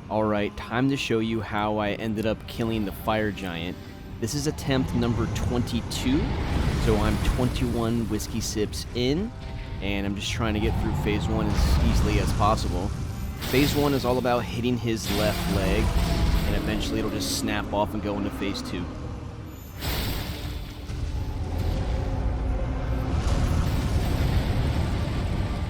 Alright, time to show you how I ended up killing the fire giant. This is attempt number 22, so I'm 21 whiskey sips in, and I'm just trying to get through phase 1 as easily as possible. Phase 1 is all about hitting his left leg, and eventually it'll just snap off and go into phase 2.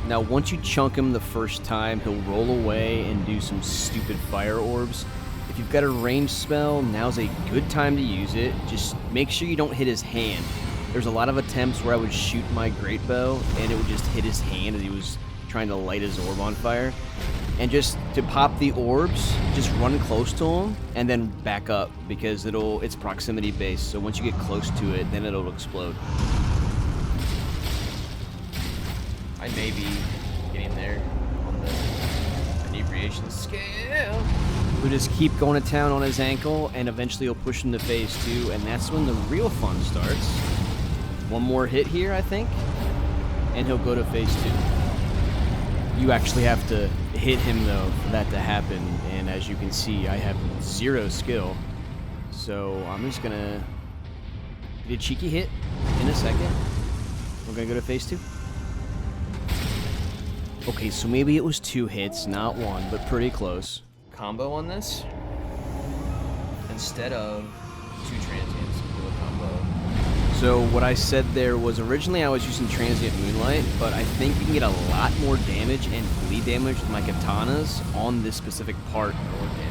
Now, once you chunk him the first time, he'll roll away and do some stupid fire orbs. If you've got a ranged spell, now's a good time to use it. Just make sure you don't hit his hand. There's a lot of attempts where I would shoot my great bow, and it would just hit his hand as he was trying to light his orb on fire. And just to pop the orbs, just run close to him, and then back up, because it's proximity based, so once you get close to it, then it'll explode. I may be getting there on the inebriation scale. We'll just keep going to town on his ankle, and eventually he'll push him to phase 2, and that's when the real fun starts. One more hit here, I think, and he'll go to phase 2. You actually have to hit him, though, for that to happen, and as you can see, I have 0 skill. So I'm just gonna get a cheeky hit in a second. We're gonna go to phase 2. Okay, so maybe it was 2 hits, not 1, but pretty close. Combo on this? Instead of 2 transients, do a combo. So what I said there was originally I was using transient moonlight, but I think you can get a lot more damage and bleed damage with my katanas on this specific part. More damage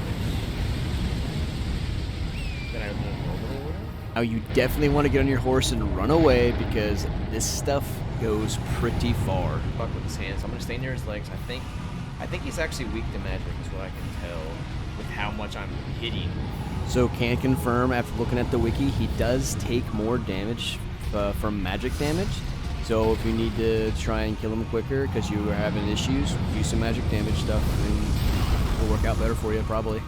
than I normally would. Now you definitely want to get on your horse and run away, because this stuff goes pretty far. Fuck with his hands. I'm gonna stay near his legs. I think he's actually weak to magic, is what I can tell with how much I'm hitting. So can confirm after looking at the wiki, he does take more damage from magic damage. So if you need to try and kill him quicker because you are having issues, use some magic damage stuff, and it'll work out better for you probably.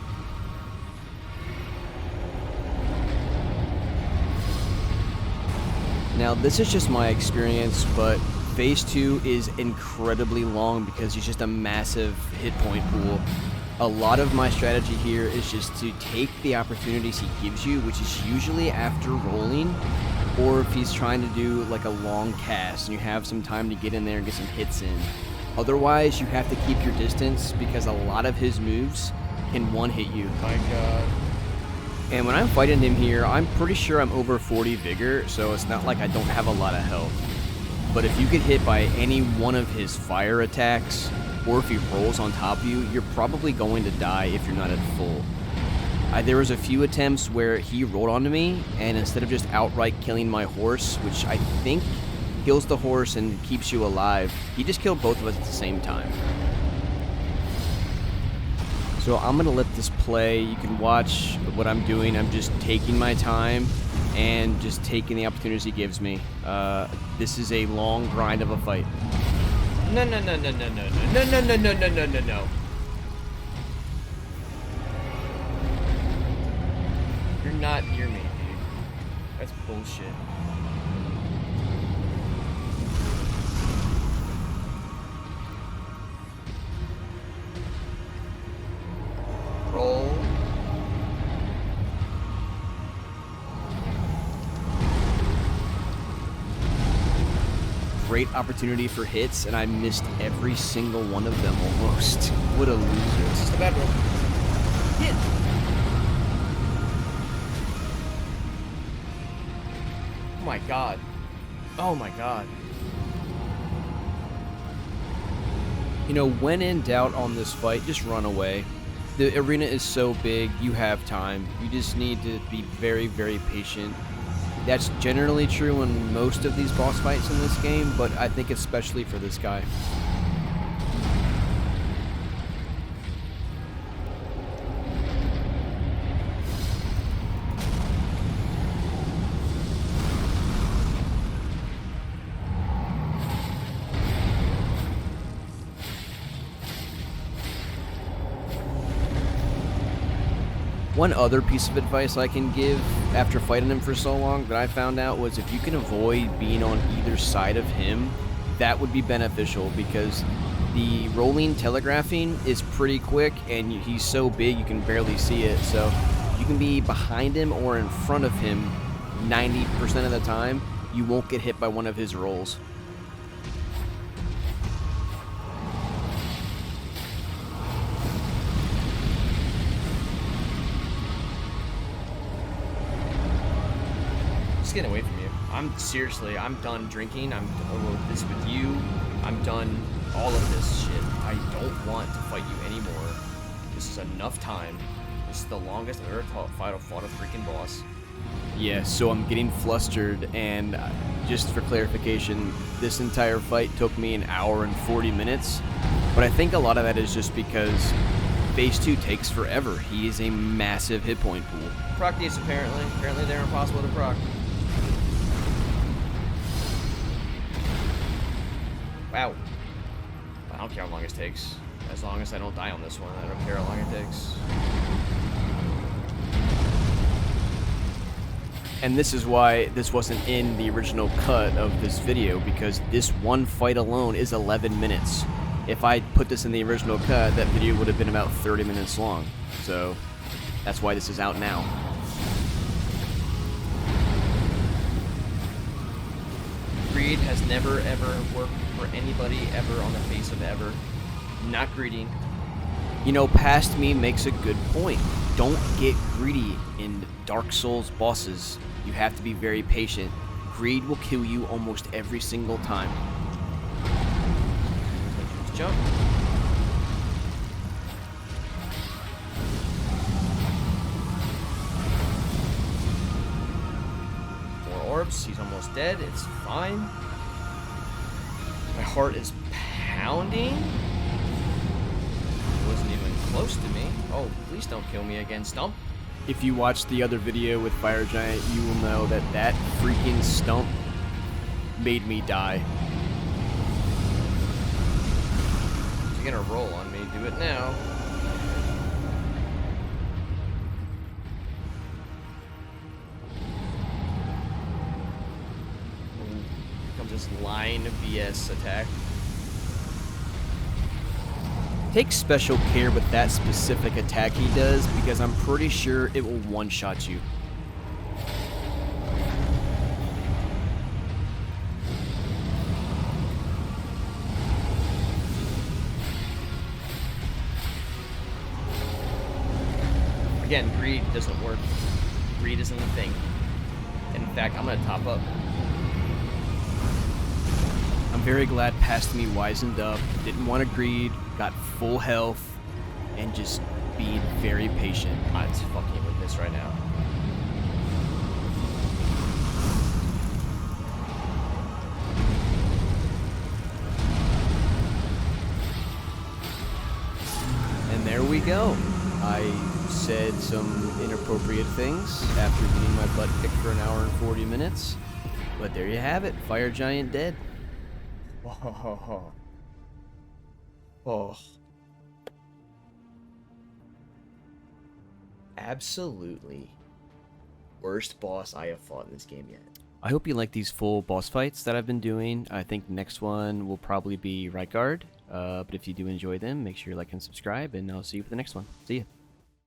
Now, this is just my experience, but phase 2 is incredibly long because he's just a massive hit point pool. A lot of my strategy here is just to take the opportunities he gives you, which is usually after rolling, or if he's trying to do like a long cast and you have some time to get in there and get some hits in. Otherwise, you have to keep your distance because a lot of his moves can one-hit you. My God. And when I'm fighting him here, I'm pretty sure I'm over 40 vigor, so it's not like I don't have a lot of health. But if you get hit by any one of his fire attacks, or if he rolls on top of you, you're probably going to die if you're not at full. There was a few attempts where he rolled onto me, and instead of just outright killing my horse, which I think kills the horse and keeps you alive, he just killed both of us at the same time. So I'm going to let this play. You can watch what I'm doing. I'm just taking my time and just taking the opportunities he gives me. This is a long grind of a fight. No. You're not near me, dude. That's bullshit. Roll. Great opportunity for hits, and I missed every single one of them almost. What a loser. This is the bad roll. Hit. Oh my God. Oh my God. You know, when in doubt on this fight, just run away. The arena is so big, you have time. You just need to be very, very patient. That's generally true in most of these boss fights in this game, but I think especially for this guy. One other piece of advice I can give after fighting him for so long that I found out was if you can avoid being on either side of him, that would be beneficial, because The rolling telegraphing is pretty quick, and he's so big you can barely see it. So you can be behind him or in front of him 90% of the time. You won't get hit by one of his rolls. Just getting away from you. I'm done drinking. I'm over this with you. I'm done all of this shit. I don't want to fight you anymore. This is enough time. This is the longest I've ever fought a freaking boss. Yeah, so I'm getting flustered, and just for clarification, this entire fight took me an hour and 40 minutes, but I think a lot of that is just because Phase 2 takes forever. He is a massive hit point pool. Proc these, apparently. Apparently they're impossible to proc. Wow. I don't care how long it takes. As long as I don't die on this one, I don't care how long it takes. And this is why this wasn't in the original cut of this video, because this one fight alone is 11 minutes. If I put this in the original cut, that video would have been about 30 minutes long. So that's why this is out now. Greed has never ever worked for anybody ever on the face of ever. Not greedy. You know, past me makes a good point. Don't get greedy in Dark Souls bosses. You have to be very patient. Greed will kill you almost every single time. Let's jump. More orbs. He's almost dead. It's fine. My heart is pounding. It wasn't even close to me. Oh, please don't kill me again, Stump. If you watched the other video with Fire Giant, you will know that that freaking Stump made me die. If you're gonna roll on me, do it now. Here comes this line of BS attack. Take special care with that specific attack he does, because I'm pretty sure it will one-shot you. Again, greed doesn't work. Greed isn't a thing. In fact, I'm gonna top up. I'm very glad past me wisened up, didn't want to greed, got full health, and just being very patient. I'm fucking with this right now. And there we go. I said some inappropriate things after getting my butt kicked for an hour and 40 minutes. But there you have it. Fire Giant dead. Oh. Oh. Absolutely worst boss I have fought in this game yet. I hope you like these full boss fights that I've been doing. I think next one will probably be Ryguard. But if you do enjoy them, make sure you like and subscribe, and I'll see you for the next one. See ya.